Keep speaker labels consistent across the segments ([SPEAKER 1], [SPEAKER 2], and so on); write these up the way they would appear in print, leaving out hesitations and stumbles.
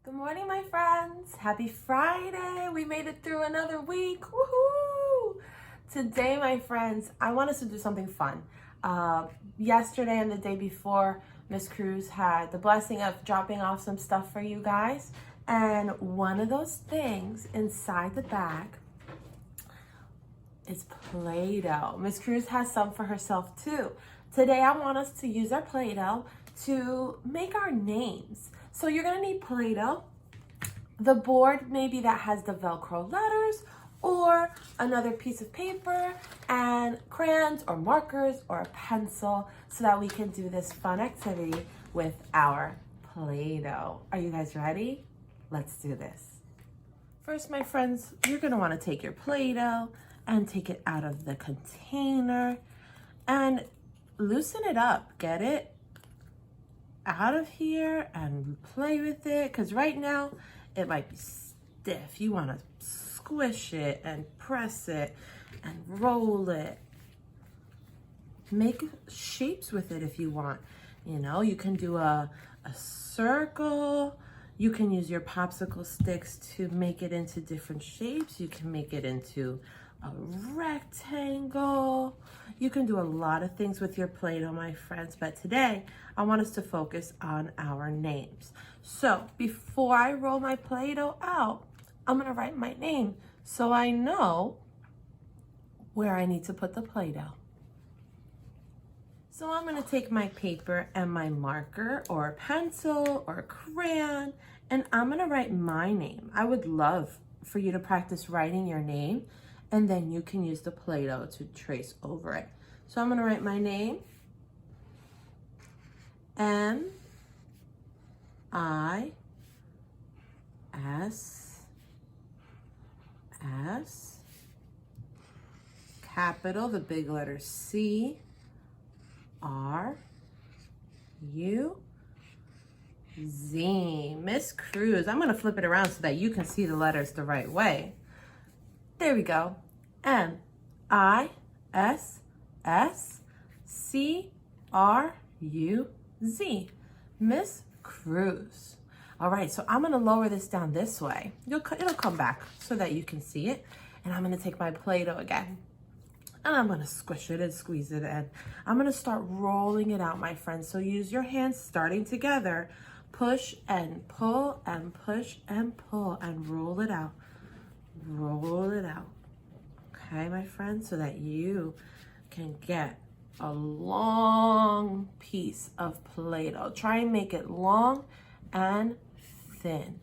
[SPEAKER 1] Good morning, my friends. Happy Friday. We made it through another week. Woohoo! Today, my friends, I want us to do something fun. Yesterday and the day before, Miss Cruz had the blessing of dropping off some stuff for you guys. And one of those things inside the bag is Play-Doh. Miss Cruz has some for herself too. Today, I want us to use our Play-Doh to make our names. So you're gonna need Play-Doh, the board maybe that has the Velcro letters, or another piece of paper, and crayons or markers or a pencil so that we can do this fun activity with our Play-Doh. Are you guys ready? Let's do this. First, my friends, you're gonna wanna take your Play-Doh and take it out of the container and loosen it up. Get it out of here and play with it, because right now it might be stiff. You want to squish it and press it and roll it. Make shapes with it if you want. You know, you can do a circle. You can use your popsicle sticks to make it into different shapes. You can make it into a rectangle. You can do a lot of things with your Play-Doh, my friends, but today I want us to focus on our names. So before I roll my Play-Doh out, I'm gonna write my name so I know where I need to put the Play-Doh. So I'm gonna take my paper and my marker or a pencil or a crayon, and I'm gonna write my name. I would love for you to practice writing your name, and then you can use the Play-Doh to trace over it. So I'm gonna write my name, M-I-S-S, capital, the big letter C-R-U-Z. Miss Cruz, I'm gonna flip it around so that you can see the letters the right way. There we go. M-I-S-S-C-R-U-Z. Miss Cruz. All right, so I'm gonna lower this down this way. It'll come back so that you can see it. And I'm gonna take my Play-Doh again. And I'm gonna squish it and squeeze it in. I'm gonna start rolling it out, my friends. So use your hands starting together. Push and pull and push and pull and roll it out. Roll it out. Okay, my friends, so that you can get a long piece of Play-Doh. Try and make it long and thin.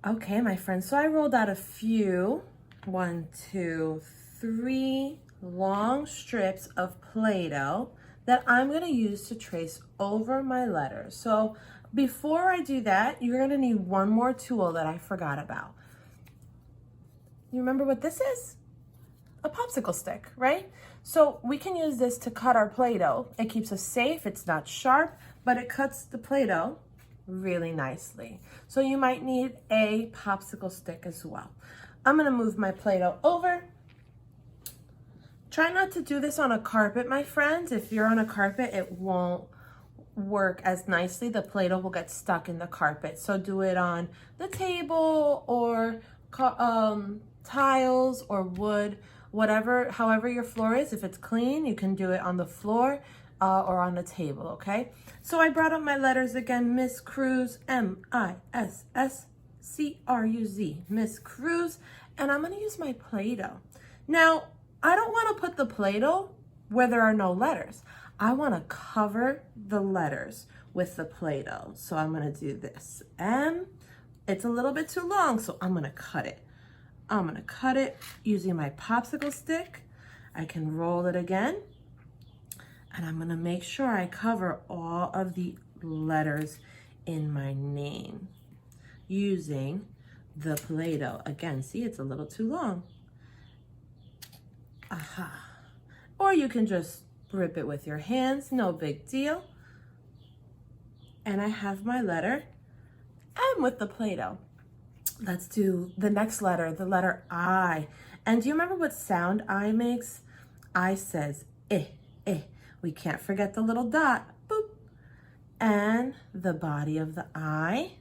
[SPEAKER 1] Okay, my friends, so I rolled out a few, 1, 2, 3 long strips of Play-Doh that I'm gonna use to trace over my letters. So before I do that, you're gonna need one more tool that I forgot about. You remember what this is? A popsicle stick, right? So we can use this to cut our Play-Doh. It keeps us safe, it's not sharp, but it cuts the Play-Doh really nicely. So you might need a popsicle stick as well. I'm gonna move my Play-Doh over. Try not to do this on a carpet, my friends. If you're on a carpet, it won't work as nicely. The Play-Doh will get stuck in the carpet. So do it on the table or tiles or wood, whatever, however your floor is. If it's clean, you can do it on the floor or on the table, okay? So I brought up my letters again. Miss Cruz, M-I-S-S-C-R-U-Z, Miss Cruz, and I'm gonna use my Play-Doh. Now, I don't wanna put the Play-Doh where there are no letters. I wanna cover the letters with the Play-Doh. So I'm gonna do this. M, it's a little bit too long, so I'm gonna cut it. I'm gonna cut it using my popsicle stick. I can roll it again. And I'm gonna make sure I cover all of the letters in my name using the Play-Doh. Again, see, it's a little too long. Aha. Or you can just grip it with your hands, no big deal. And I have my letter M with the Play-Doh. Let's do the next letter, the letter I. And do you remember what sound I makes? I says, eh, eh. We can't forget the little dot. Boop. And the body of the eye.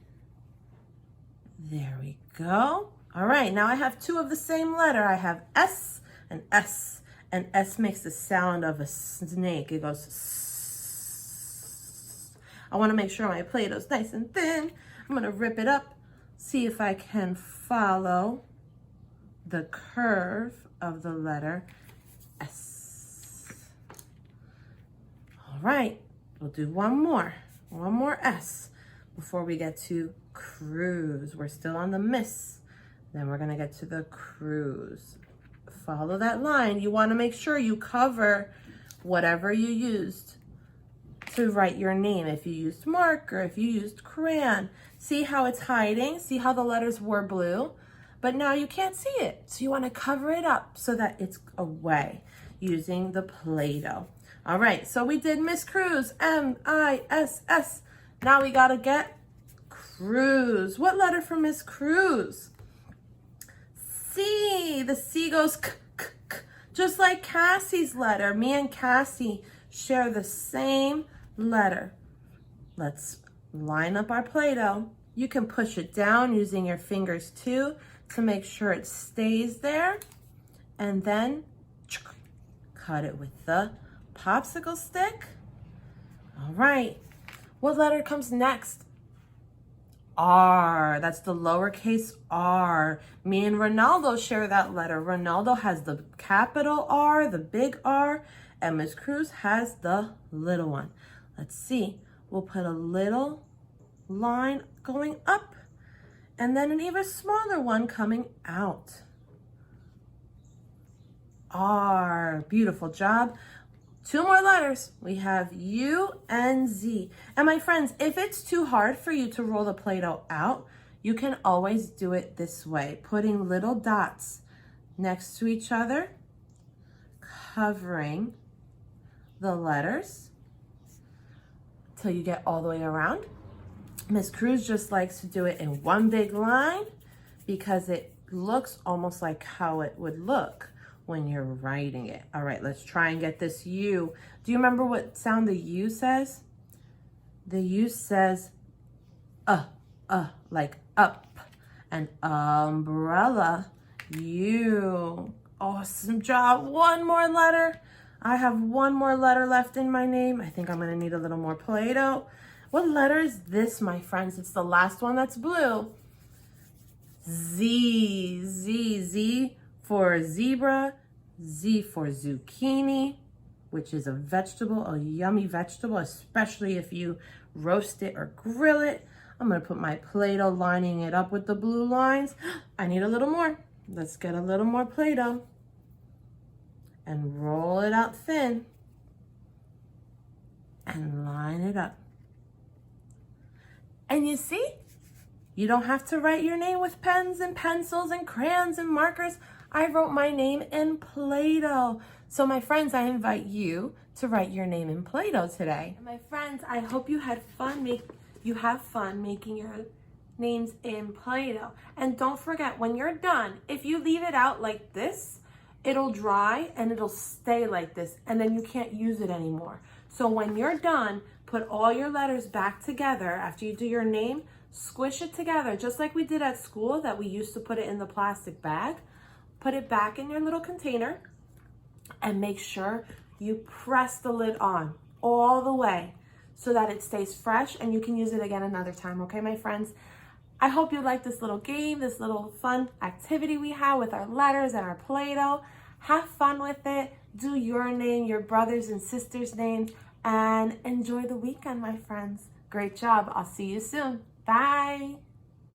[SPEAKER 1] There we go. All right, now I have two of the same letter. I have S and S. And S makes the sound of a snake. It goes S. I want to make sure my Play-Doh's nice and thin. I'm going to rip it up, see if I can follow the curve of the letter S. All right, we'll do one more S before we get to Cruz. We're still on the miss. Then we're gonna get to the Cruz. Follow that line. You wanna make sure you cover whatever you used to write your name. If you used marker, if you used crayon. See how it's hiding? See how the letters were blue? But now you can't see it. So you wanna cover it up so that it's away using the Play-Doh. All right, so we did Miss Cruz, M-I-S-S. Now we gotta get Cruz. What letter for Miss Cruz? C. The C goes k, k, k, just like Cassie's letter. Me and Cassie share the same letter. Let's line up our Play-Doh. You can push it down using your fingers too to make sure it stays there. And then cut it with the popsicle stick. All right. What letter comes next? R. That's the lowercase r. Me and Ronaldo share that letter. Ronaldo has the capital R, the big R, and Miss Cruz has the little one. Let's see. We'll put a little line going up and then an even smaller one coming out. R. Beautiful job. Two more letters. We have U and Z. And my friends, if it's too hard for you to roll the Play-Doh out, you can always do it this way, putting little dots next to each other, covering the letters till you get all the way around. Miss Cruz just likes to do it in one big line because it looks almost like how it would look when you're writing it. All right, let's try and get this U. Do you remember what sound the U says? The U says like up. And umbrella, U. Awesome job. One more letter. I have one more letter left in my name. I think I'm gonna need a little more Play-Doh. What letter is this, my friends? It's the last one that's blue. Z, Z, Z for zebra, Z for zucchini, which is a vegetable, a yummy vegetable, especially if you roast it or grill it. I'm gonna put my Play-Doh lining it up with the blue lines. I need a little more. Let's get a little more Play-Doh and roll it out thin and line it up. And you see, you don't have to write your name with pens and pencils and crayons and markers. I wrote my name in Play-Doh. So my friends, I invite you to write your name in Play-Doh today. And my friends, I hope you had fun making your names in Play-Doh. And don't forget, when you're done, if you leave it out like this, it'll dry and it'll stay like this, and then you can't use it anymore. So when you're done, put all your letters back together after you do your name, squish it together, just like we did at school that we used to put it in the plastic bag. Put it back in your little container and make sure you press the lid on all the way so that it stays fresh and you can use it again another time, okay, my friends? I hope you like this little game, this little fun activity we have with our letters and our Play-Doh. Have fun with it. Do your name, your brothers and sisters' names, and enjoy the weekend, my friends. Great job. I'll see you soon. Bye.